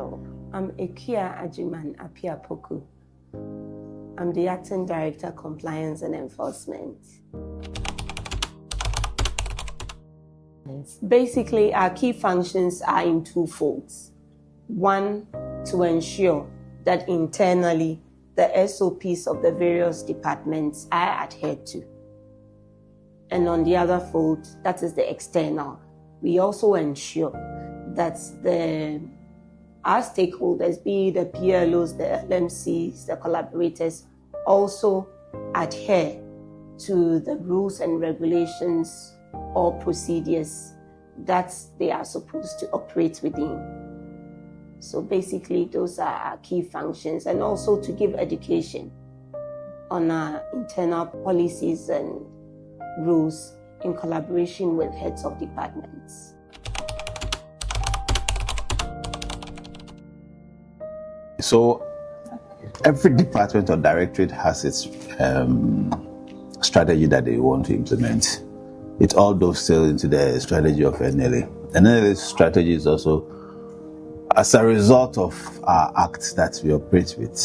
I'm Ekia Ajiman Apia Poku. I'm the Acting Director, Compliance and Enforcement. Basically, our key functions are in two folds. One, to ensure that internally the SOPs of the various departments are adhered to. And on the other fold, that is the external. We also ensure that our stakeholders, be it the PLOs, the LMCs, the collaborators, also adhere to the rules and regulations or procedures that they are supposed to operate within. So basically, those are our key functions, and also to give education on our internal policies and rules in collaboration with heads of departments. So every department or directorate has its strategy that they want to implement. It all dovetails into the strategy of NLA. NLA's strategy is also as a result of our acts that we operate with.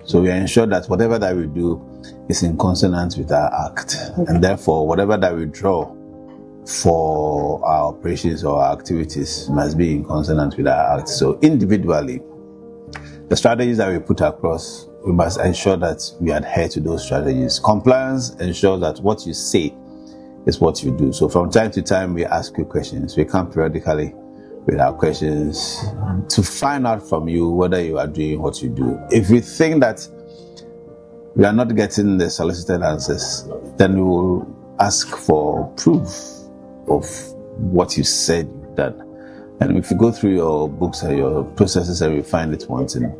So we ensure that whatever that we do is in consonance with our act. And therefore, whatever that we draw for our operations or our activities must be in consonance with our act. So individually, the strategies that we put across, we must ensure that we adhere to those strategies. Compliance ensures that what you say is what you do. So from time to time, we ask you questions. We come periodically with our questions to find out from you whether you are doing what you do. If we think that we are not getting the solicited answers, then we will ask for proof of what you said you've done. And if you go through your books and your processes and we find it wanting,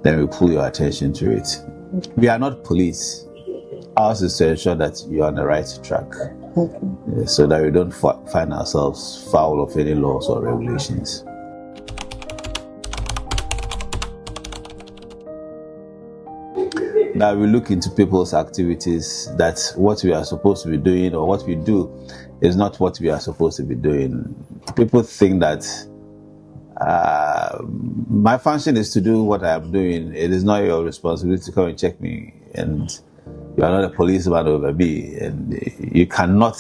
then we pull your attention to it. We are not police. Ours is to ensure that you are on the right track, so that we don't find ourselves foul of any laws or regulations. Now we look into people's activities, that what we are supposed to be doing or what we do is not what we are supposed to be doing. People think that my function is to do what I am doing. It is not your responsibility to come and check me, and you are not a policeman over me, and you cannot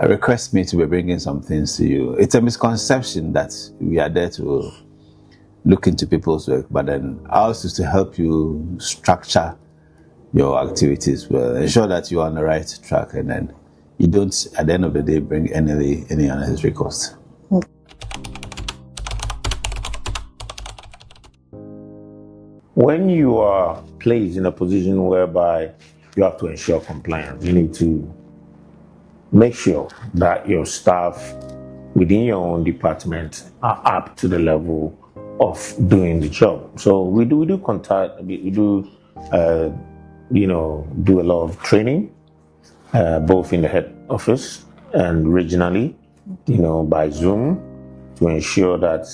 request me to be bringing some things to you. It's a misconception that we are there to look into people's work, but then ours is to help you structure your activities well, ensure that you are on the right track, and then you don't, at the end of the day, bring any unnecessary cost. When you are placed in a position whereby you have to ensure compliance, you need to make sure that your staff within your own department are up to the level of doing the job. So we do do a lot of training, both in the head office and regionally, by Zoom, to ensure that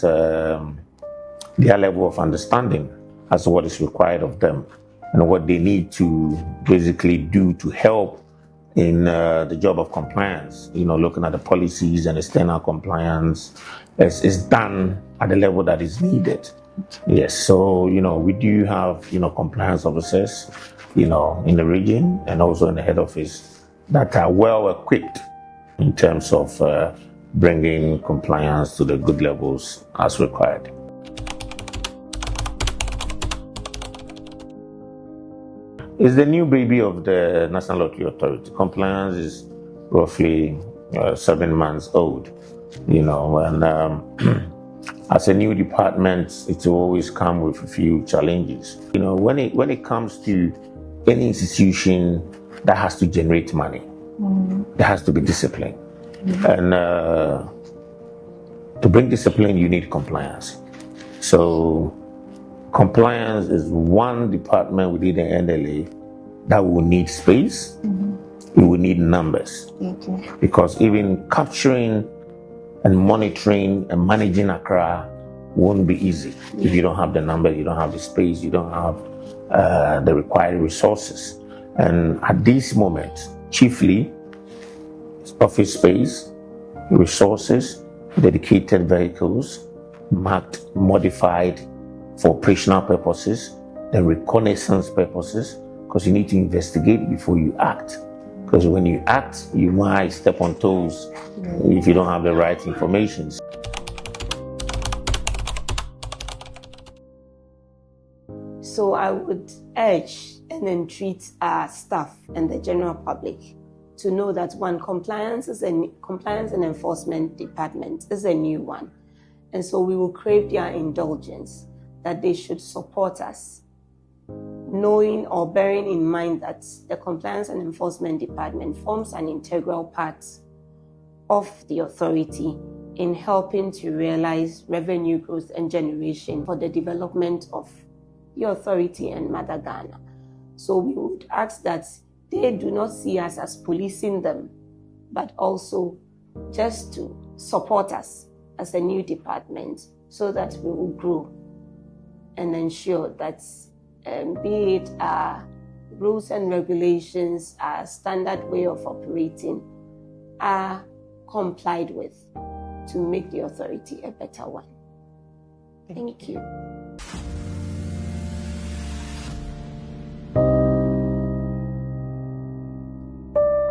their level of understanding as to what is required of them and what they need to basically do to help in the job of compliance, looking at the policies and external compliance is done at the level that is needed. Yes, so, we do have, compliance officers, in the region and also in the head office that are well equipped in terms of bringing compliance to the good levels as required. It's the new baby of the National Lottery Authority. Compliance is roughly 7 months old, and as a new department, it will always come with a few challenges. When it comes to any institution that has to generate money, there has to be discipline. And to bring discipline, you need compliance. So compliance is one department within the NLA that will need space, it will need numbers. Because even capturing and monitoring and managing Accra won't be easy if you don't have the numbers, you don't have the space, you don't have the required resources. And at this moment, chiefly, office space, resources, dedicated vehicles, marked, modified for operational purposes, then reconnaissance purposes, because you need to investigate before you act. Because when you act, you might step on toes if you don't have the right information. So I would urge and entreat our staff and the general public to know that compliance and enforcement department is a new one. And so we will crave their indulgence that they should support us, knowing or bearing in mind that the compliance and enforcement department forms an integral part of the authority in helping to realize revenue growth and generation for the development of the authority and Mother Ghana. So we would ask that they do not see us as policing them, but also just to support us as a new department so that we will grow and ensure that be it our rules and regulations, our standard way of operating are complied with to make the authority a better one. Thank you.